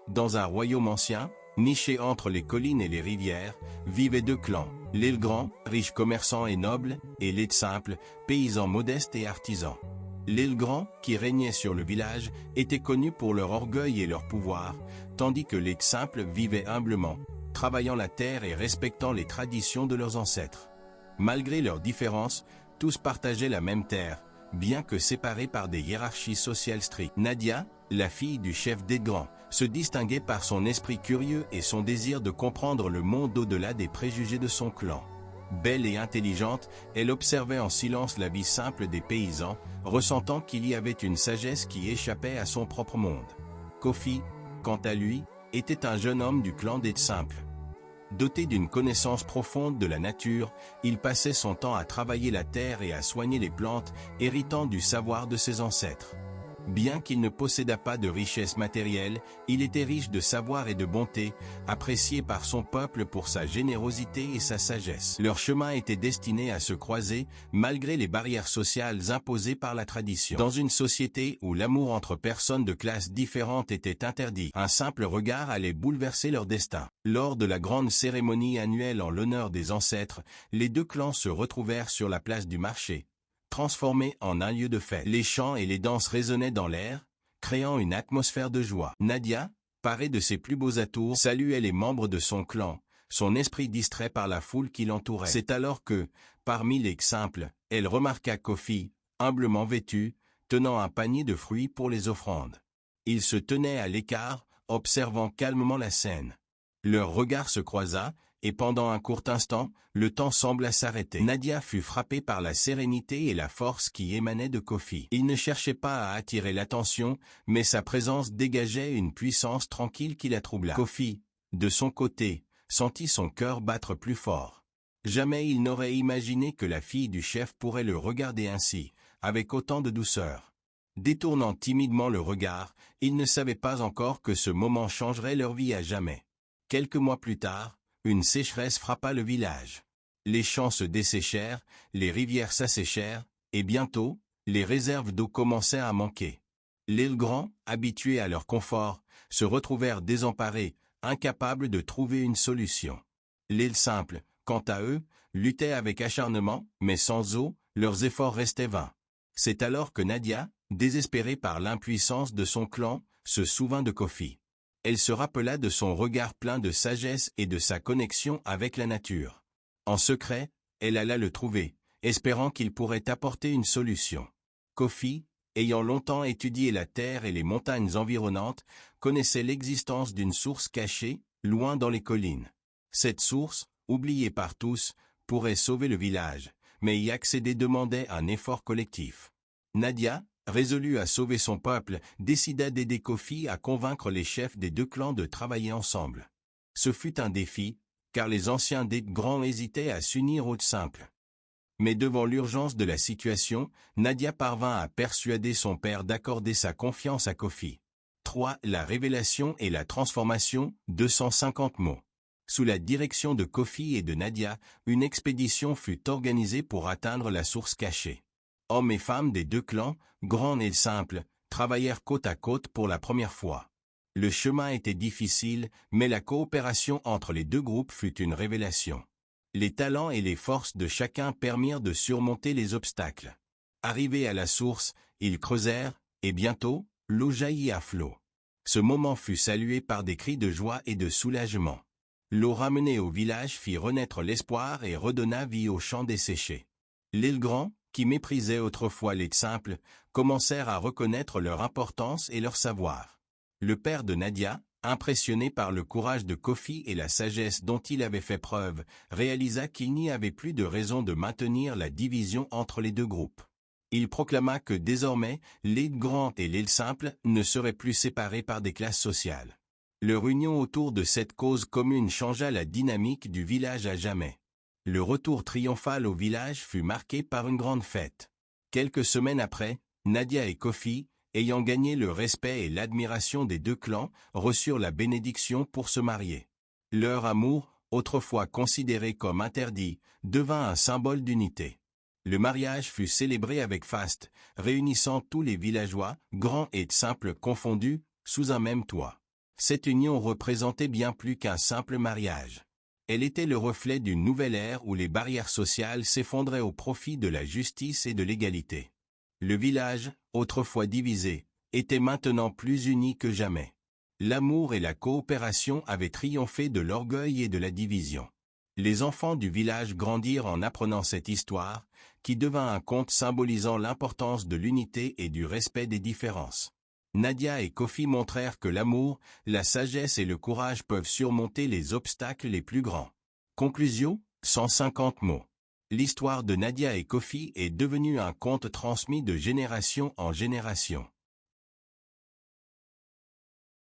Dans un royaume ancien, niché entre les collines et les rivières, vivaient deux clans, l'île Grand, riche commerçant et noble, et l'île Simple, paysan modeste et artisan. L'île Grand, qui régnait sur le village, était connue pour leur orgueil et leur pouvoir, tandis que l'île Simple vivait humblement, travaillant la terre et respectant les traditions de leurs ancêtres. Malgré leurs différences, tous partageaient la même terre, bien que séparés par des hiérarchies sociales strictes. Nadia, la fille du chef des Grands, se distinguait par son esprit curieux et son désir de comprendre le monde au-delà des préjugés de son clan. Belle et intelligente, elle observait en silence la vie simple des paysans, ressentant qu'il y avait une sagesse qui échappait à son propre monde. Kofi, quant à lui, était un jeune homme du clan des Simples. Doté d'une connaissance profonde de la nature, il passait son temps à travailler la terre et à soigner les plantes, héritant du savoir de ses ancêtres. Bien qu'il ne possédât pas de richesse matérielle, il était riche de savoir et de bonté, apprécié par son peuple pour sa générosité et sa sagesse. Leur chemin était destiné à se croiser, malgré les barrières sociales imposées par la tradition. Dans une société où l'amour entre personnes de classes différentes était interdit, un simple regard allait bouleverser leur destin. Lors de la grande cérémonie annuelle en l'honneur des ancêtres, les deux clans se retrouvèrent sur la place du marché, transformé en un lieu de fête. Les chants et les danses résonnaient dans l'air, créant une atmosphère de joie. Nadia, parée de ses plus beaux atours, saluait les membres de son clan, son esprit distrait par la foule qui l'entourait. C'est alors que, parmi les simples, elle remarqua Kofi, humblement vêtu, tenant un panier de fruits pour les offrandes. Il se tenait à l'écart, observant calmement la scène. Leur regard se croisa, et pendant un court instant, le temps sembla s'arrêter. Nadia fut frappée par la sérénité et la force qui émanaient de Kofi. Il ne cherchait pas à attirer l'attention, mais sa présence dégageait une puissance tranquille qui la troubla. Kofi, de son côté, sentit son cœur battre plus fort. Jamais il n'aurait imaginé que la fille du chef pourrait le regarder ainsi, avec autant de douceur. Détournant timidement le regard, il ne savait pas encore que ce moment changerait leur vie à jamais. Quelques mois plus tard, une sécheresse frappa le village. Les champs se desséchèrent, les rivières s'asséchèrent, et bientôt, les réserves d'eau commencèrent à manquer. Les Grands, habitués à leur confort, se retrouvèrent désemparés, incapables de trouver une solution. Les Simples, quant à eux, luttaient avec acharnement, mais sans eau, leurs efforts restaient vains. C'est alors que Nadia, désespérée par l'impuissance de son clan, se souvint de Kofi. Elle se rappela de son regard plein de sagesse et de sa connexion avec la nature. En secret, elle alla le trouver, espérant qu'il pourrait apporter une solution. Kofi, ayant longtemps étudié la terre et les montagnes environnantes, connaissait l'existence d'une source cachée, loin dans les collines. Cette source, oubliée par tous, pourrait sauver le village, mais y accéder demandait un effort collectif. Nadia, résolue à sauver son peuple, décida d'aider Kofi à convaincre les chefs des deux clans de travailler ensemble. Ce fut un défi, car les anciens des Grands hésitaient à s'unir aux simples. Mais devant l'urgence de la situation, Nadia parvint à persuader son père d'accorder sa confiance à Kofi. 3. La révélation et la transformation, 250 mots. Sous la direction de Kofi et de Nadia, une expédition fut organisée pour atteindre la source cachée. Hommes et femmes des deux clans, Grands et Simples, travaillèrent côte à côte pour la première fois. Le chemin était difficile, mais la coopération entre les deux groupes fut une révélation. Les talents et les forces de chacun permirent de surmonter les obstacles. Arrivés à la source, ils creusèrent, et bientôt, l'eau jaillit à flot. Ce moment fut salué par des cris de joie et de soulagement. L'eau ramenée au village fit renaître l'espoir et redonna vie aux champs desséchés. Les Grands, qui méprisaient autrefois les simples, commencèrent à reconnaître leur importance et leur savoir. Le père de Nadia, impressionné par le courage de Kofi et la sagesse dont il avait fait preuve, réalisa qu'il n'y avait plus de raison de maintenir la division entre les deux groupes. Il proclama que désormais, les Grands et les Simples ne seraient plus séparés par des classes sociales. Leur union autour de cette cause commune changea la dynamique du village à jamais. Le retour triomphal au village fut marqué par une grande fête. Quelques semaines après, Nadia et Kofi, ayant gagné le respect et l'admiration des deux clans, reçurent la bénédiction pour se marier. Leur amour, autrefois considéré comme interdit, devint un symbole d'unité. Le mariage fut célébré avec faste, réunissant tous les villageois, grands et simples confondus, sous un même toit. Cette union représentait bien plus qu'un simple mariage. Elle était le reflet d'une nouvelle ère où les barrières sociales s'effondraient au profit de la justice et de l'égalité. Le village, autrefois divisé, était maintenant plus uni que jamais. L'amour et la coopération avaient triomphé de l'orgueil et de la division. Les enfants du village grandirent en apprenant cette histoire, qui devint un conte symbolisant l'importance de l'unité et du respect des différences. Nadia et Kofi montrèrent que l'amour, la sagesse et le courage peuvent surmonter les obstacles les plus grands. Conclusion, 150 mots. L'histoire de Nadia et Kofi est devenue un conte transmis de génération en génération.